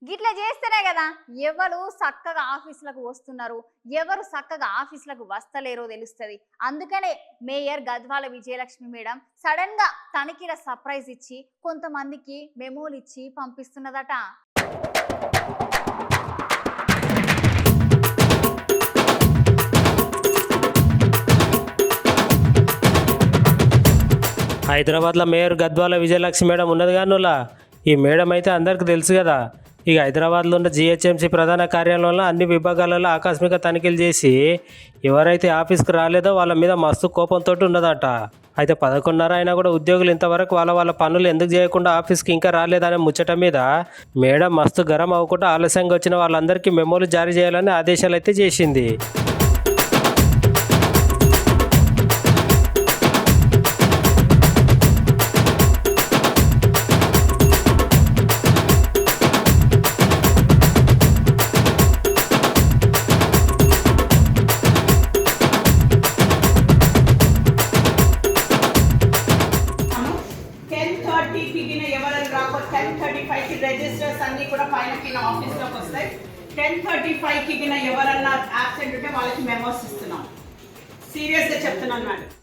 గిట్లా చేస్తేనే కదా ఎవరు చక్కగా ఆఫీసులకు వస్తున్నారు, ఎవరు చక్కగా ఆఫీసులకు వస్తలేరో తెలుస్తుంది. అందుకనే mayor Gadwal Vijayalakshmi madam sudden గా తనకిల సర్ప్రైజ్ ఇచ్చి కొంతమందికి మెమోలు ఇచ్చి పంపిస్తున్నదట. హైదరాబాద్లో మేయర్ గద్వాల విజయలక్ష్మి మేడం ఉన్నది కానీ ఈ మేడం అయితే అందరికీ తెలుసు కదా. ఇక హైదరాబాద్లో ఉన్న జిహెచ్ఎంసీ ప్రధాన కార్యాలయంలో అన్ని విభాగాలలో ఆకస్మిక తనిఖీలు చేసి ఎవరైతే ఆఫీస్కి రాలేదో వాళ్ళ మీద మస్తు కోపంతో ఉన్నదట. అయితే 11:30 అయినా కూడా ఉద్యోగులు ఇంతవరకు వాళ్ళ పనులు ఎందుకు చేయకుండా ఆఫీస్కి ఇంకా రాలేదనే ముచ్చట మీద మేడం మస్తు గరం అవ్వకుండా ఆలస్యంగా వచ్చిన వాళ్ళందరికీ మెమోలు జారీ చేయాలని ఆదేశాలు అయితే చేసింది. రిజిస్టర్స్ అన్ని కూడా పైన ఆఫీస్లోకి వస్తాయి. 10:35కి ఎవరన్నా యాబ్సెంట్ ఉంటే వాళ్ళకి మెమోస్ ఇస్తున్నాం. సీరియస్గా చెప్తున్నాను మేడం.